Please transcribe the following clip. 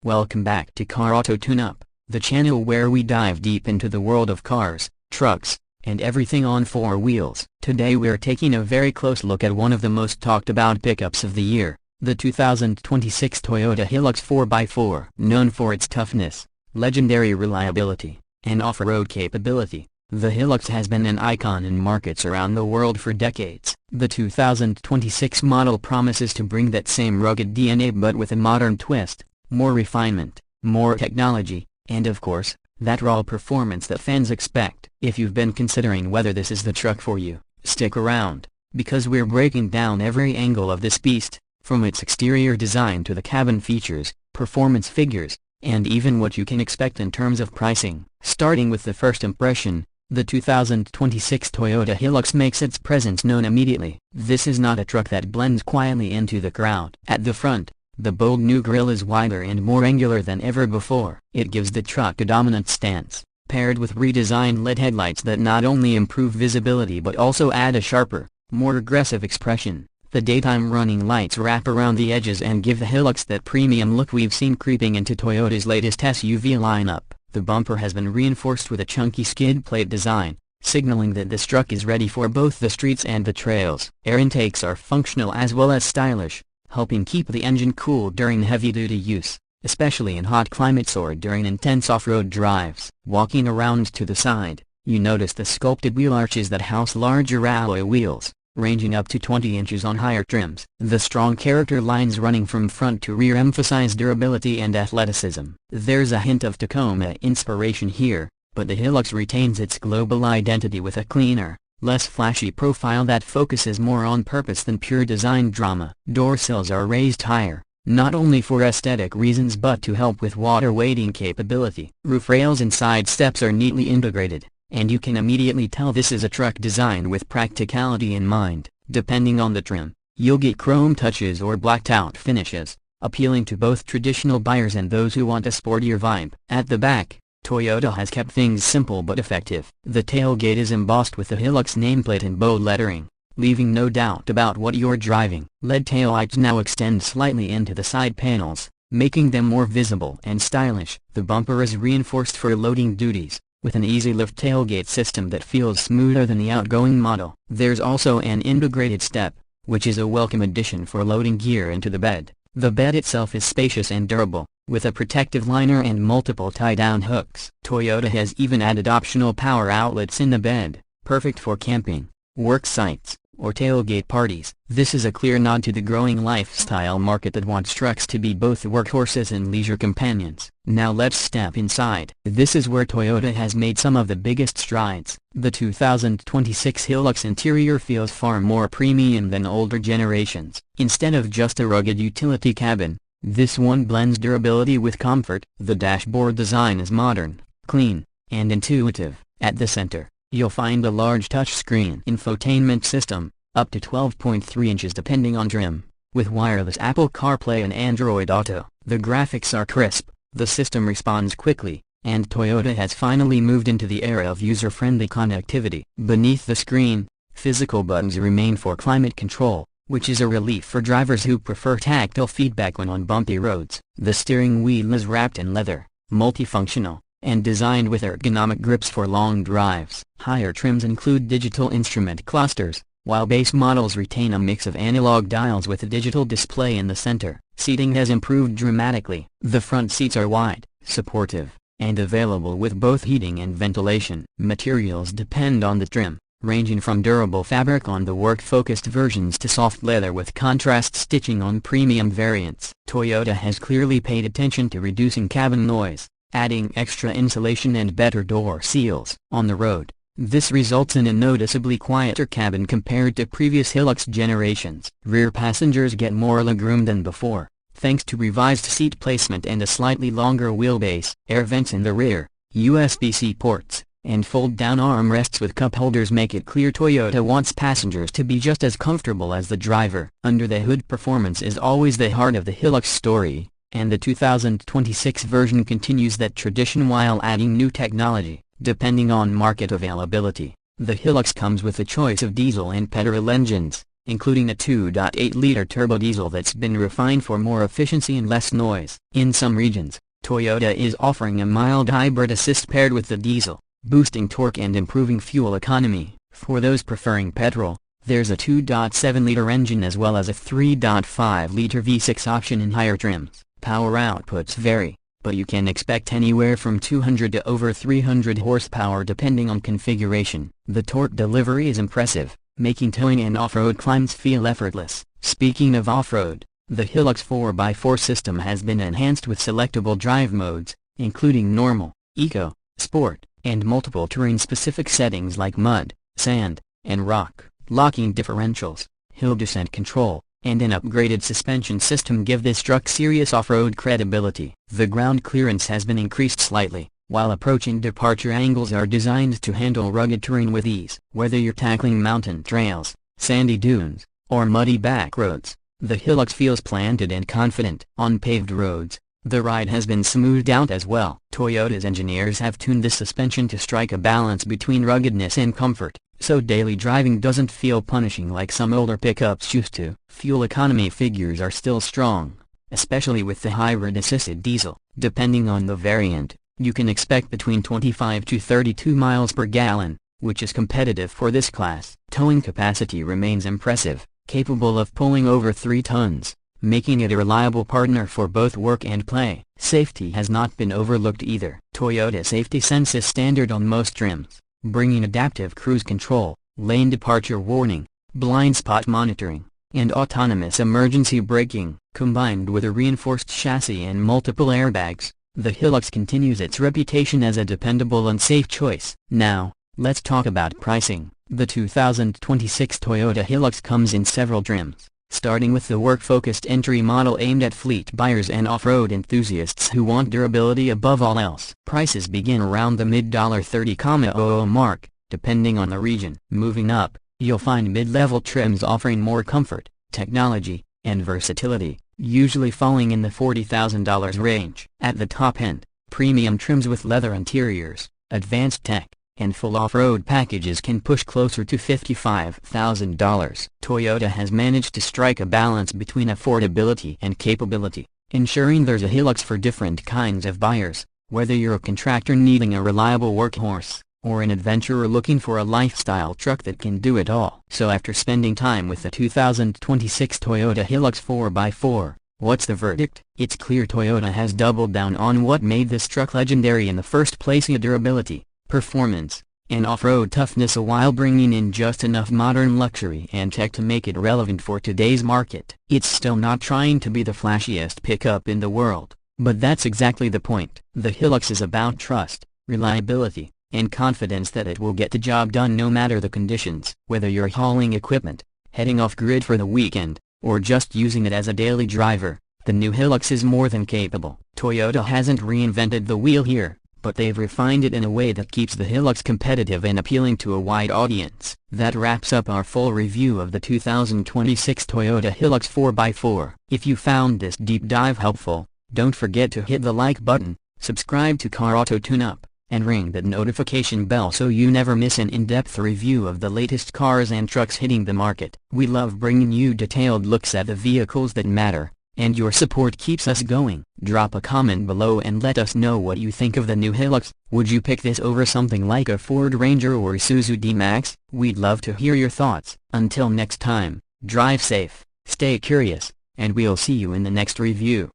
Welcome back to Car Auto Tune-Up, the channel where we dive deep into the world of cars, trucks, and everything on four wheels. Today we're taking a very close look at one of the most talked about pickups of the year, the 2026 Toyota Hilux 4x4. Known for its toughness, legendary reliability, and off-road capability, the Hilux has been an icon in markets around the world for decades. The 2026 model promises to bring that same rugged DNA but with a modern twist, more refinement, more technology, and of course, that raw performance that fans expect. If you've been considering whether this is the truck for you, stick around, because we're breaking down every angle of this beast, from its exterior design to the cabin features, performance figures, and even what you can expect in terms of pricing. Starting with the first impression, the 2026 Toyota Hilux makes its presence known immediately. This is not a truck that blends quietly into the crowd. At the front, the bold new grille is wider and more angular than ever before. It gives the truck a dominant stance, paired with redesigned LED headlights that not only improve visibility but also add a sharper, more aggressive expression. The daytime running lights wrap around the edges and give the Hilux that premium look we've seen creeping into Toyota's latest SUV lineup. The bumper has been reinforced with a chunky skid plate design, signaling that this truck is ready for both the streets and the trails. Air intakes are functional as well as stylish, helping keep the engine cool during heavy-duty use, especially in hot climates or during intense off-road drives. Walking around to the side, you notice the sculpted wheel arches that house larger alloy wheels, ranging up to 20 inches on higher trims. The strong character lines running from front to rear emphasize durability and athleticism. There's a hint of Tacoma inspiration here, but the Hilux retains its global identity with a cleaner, less flashy profile that focuses more on purpose than pure design drama. Door sills are raised higher, not only for aesthetic reasons but to help with water weighting capability. Roof rails and side steps are neatly integrated, and you can immediately tell this is a truck designed with practicality in mind. Depending on the trim, you'll get chrome touches or blacked-out finishes, appealing to both traditional buyers and those who want a sportier vibe. At the back, Toyota has kept things simple but effective. The tailgate is embossed with the Hilux nameplate in bold lettering, leaving no doubt about what you're driving. LED taillights now extend slightly into the side panels, making them more visible and stylish. The bumper is reinforced for loading duties, with an easy lift tailgate system that feels smoother than the outgoing model. There's also an integrated step, which is a welcome addition for loading gear into the bed. The bed itself is spacious and durable, with a protective liner and multiple tie-down hooks. Toyota has even added optional power outlets in the bed, perfect for camping, work sites, or tailgate parties. This is a clear nod to the growing lifestyle market that wants trucks to be both workhorses and leisure companions. Now let's step inside. This is where Toyota has made some of the biggest strides. The 2026 Hilux interior feels far more premium than older generations. Instead of just a rugged utility cabin, this one blends durability with comfort. The dashboard design is modern, clean, and intuitive. At the center, you'll find a large touchscreen infotainment system, up to 12.3 inches depending on trim, with wireless Apple CarPlay and Android Auto. The graphics are crisp, the system responds quickly, and Toyota has finally moved into the era of user-friendly connectivity. Beneath the screen, physical buttons remain for climate control, which is a relief for drivers who prefer tactile feedback when on bumpy roads. The steering wheel is wrapped in leather, multifunctional, and designed with ergonomic grips for long drives. Higher trims include digital instrument clusters, while base models retain a mix of analog dials with a digital display in the center. Seating has improved dramatically. The front seats are wide, supportive, and available with both heating and ventilation. Materials depend on the trim, ranging from durable fabric on the work-focused versions to soft leather with contrast stitching on premium variants. Toyota has clearly paid attention to reducing cabin noise, adding extra insulation and better door seals. On the road, this results in a noticeably quieter cabin compared to previous Hilux generations. Rear passengers get more legroom than before, thanks to revised seat placement and a slightly longer wheelbase. Air vents in the rear, USB-C ports, and fold-down armrests with cup holders make it clear Toyota wants passengers to be just as comfortable as the driver. Under the hood, performance is always the heart of the Hilux story, and the 2026 version continues that tradition while adding new technology. Depending on market availability, the Hilux comes with a choice of diesel and petrol engines, including a 2.8-liter turbo diesel that's been refined for more efficiency and less noise. In some regions, Toyota is offering a mild hybrid assist paired with the diesel, boosting torque and improving fuel economy. For those preferring petrol, there's a 2.7-liter engine as well as a 3.5-liter V6 option in higher trims. Power outputs vary, but you can expect anywhere from 200 to over 300 horsepower depending on configuration. The torque delivery is impressive, making towing and off-road climbs feel effortless. Speaking of off-road, the Hilux 4x4 system has been enhanced with selectable drive modes, including normal, eco, sport, and multiple terrain-specific settings like mud, sand, and rock. Locking differentials, hill descent control, and an upgraded suspension system give this truck serious off-road credibility. The ground clearance has been increased slightly, while approach and departure angles are designed to handle rugged terrain with ease. Whether you're tackling mountain trails, sandy dunes, or muddy back roads, the Hilux feels planted and confident. On paved roads, the ride has been smoothed out as well. Toyota's engineers have tuned the suspension to strike a balance between ruggedness and comfort, so daily driving doesn't feel punishing like some older pickups used to. Fuel economy figures are still strong, especially with the hybrid-assisted diesel. Depending on the variant, you can expect between 25 to 32 miles per gallon, which is competitive for this class. Towing capacity remains impressive, capable of pulling over 3 tons, making it a reliable partner for both work and play. Safety has not been overlooked either. Toyota Safety Sense is standard on most trims, bringing adaptive cruise control, lane departure warning, blind spot monitoring, and autonomous emergency braking. Combined with a reinforced chassis and multiple airbags, the Hilux continues its reputation as a dependable and safe choice. Now, let's talk about pricing. The 2026 Toyota Hilux comes in several trims, starting with the work-focused entry model aimed at fleet buyers and off-road enthusiasts who want durability above all else. Prices begin around the mid-$30,000 mark, depending on the region. Moving up, you'll find mid-level trims offering more comfort, technology, and versatility, usually falling in the $40,000 range. At the top end, premium trims with leather interiors, advanced tech, and full off-road packages can push closer to $55,000. Toyota has managed to strike a balance between affordability and capability, ensuring there's a Hilux for different kinds of buyers, whether you're a contractor needing a reliable workhorse, or an adventurer looking for a lifestyle truck that can do it all. So after spending time with the 2026 Toyota Hilux 4x4, what's the verdict? It's clear Toyota has doubled down on what made this truck legendary in the first place: durability, performance, and off-road toughness, while bringing in just enough modern luxury and tech to make it relevant for today's market. It's still not trying to be the flashiest pickup in the world, but that's exactly the point. The Hilux is about trust, reliability, and confidence that it will get the job done no matter the conditions. Whether you're hauling equipment, heading off-grid for the weekend, or just using it as a daily driver, the new Hilux is more than capable. Toyota hasn't reinvented the wheel here, but they've refined it in a way that keeps the Hilux competitive and appealing to a wide audience. That wraps up our full review of the 2026 Toyota Hilux 4x4. If you found this deep dive helpful, don't forget to hit the like button, subscribe to Car Auto Tune-Up, and ring that notification bell so you never miss an in-depth review of the latest cars and trucks hitting the market. We love bringing you detailed looks at the vehicles that matter, and your support keeps us going. Drop a comment below and let us know what you think of the new Hilux. Would you pick this over something like a Ford Ranger or Isuzu D-Max? We'd love to hear your thoughts. Until next time, drive safe, stay curious, and we'll see you in the next review.